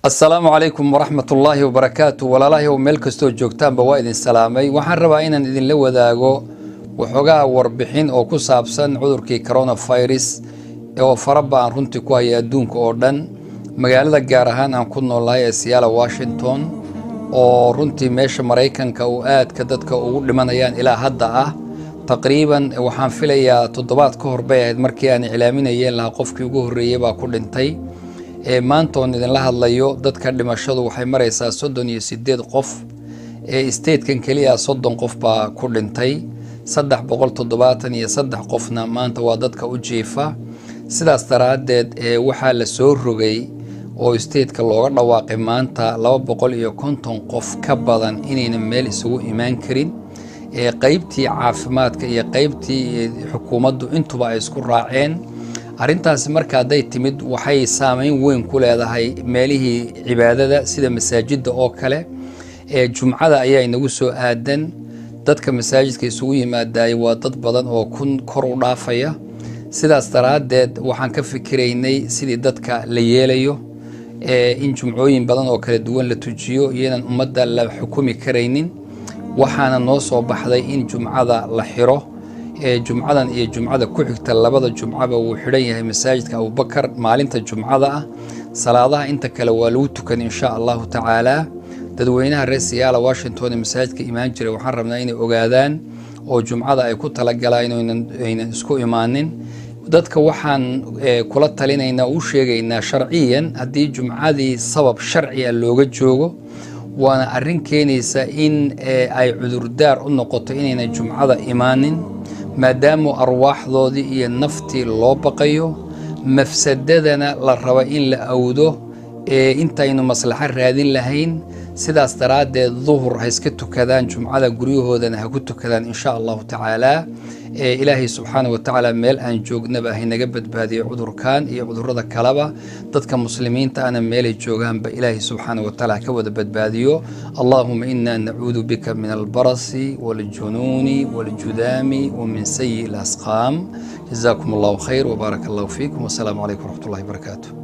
السلام عليكم ورحمة الله وبركاته ولا الله يوم ملك استو جوكتان بوايد السلامي وحن ربعين ان idin la wadaago waxoogaa warbixin oo ku saabsan cudurkii coronavirus oo faraba aan runtii ku haya adduunka oo dhan magaalada gaar ahaan aan ku noolahay ee Seattle Washington oo runtii meesha Mareykanka oo aad ka dadka ugu dhimanayaan ilaa hadda ah taqriiban waxaan filayaa toddobaad ka hor bay ahayd markii aan ilaaminayeen la qofkii ugu horeeyay baa ku dhintay maantoon idin la hadlayo dadka dhimashadu waxay maraysaa 38 qof state-kan kaliya 30 qof baa ku dhintay 373 qofna maanta waa dadka u jiifa sidaas daraadeed waxa la soo rogay oo state-ka looga dhawaaqay maanta 250 qof ka badan inayna meel isugu imaan karin qaybtii caafimaadka iyo qaybtii xukuumaddu intuba ay isku raaceen arintaas marka haday timid waxay saameyn weyn ku leedahay meelihii cibaadada sida masaajidda oo kale jumcada ayaa inagu soo aadan dadka masaajidka isugu yimaadaay waa dad badan oo kor u dhaafaya sidaas daraadeed waxaan ka fikiraynay sidii dadka la yeelayo in jumcooyin badan oo kala duwan la tujiyo iyadoo ummadda la xukumi kareynin waxaana noo soo baxday in jumcada la xiro jumcadan iyo jumcada ku xigta labada jumcaba uu xiran yahay masaajidka Abu Bakar maalinta jumcada ah salaadaha inta kale waa lagu tukan insha Allah ta'ala dadweynaha reer Seattle Washington masaajidka imaan jiray waxaan rabnaa inay ogaadaan oo jumcada ay ku tala galaan inay isku imaanin dadka waxaan kula talinaynaa u sheegaynaa sharciyan hadii jumcadii sabab sharci ah looga joogo waana arrin keenaysa in ay cudurdaar u noqoto inayna jumcada imaanin maadaama arwaaxdoodii iyo naftii loo baqayo mafsadadana la rabo in la awdo intaynu maslaxa raadin lahayn sidaas daraadeed dhuhur ha iska tukadaan jumcada guryahoodana ha ku tukadaan insha Allah ta'ala ilaahi subhanahu wa ta'ala meel aan joognaba inaga badbaadiyo cudurkan iyo cudurrada kalaba dadka muslimiinta ana meel ay joogaan ba ilaahi subhanahu wa ta'ala ka wada badbaadiyo Allahumma inna na'udhu bika min al-barasi wal-jununi wal-judami wa min sayyi al-asqam jazakumullahu khair wa barakallahu fiikum wa assalamu alaykum wa rahmatullahi wa barakatuh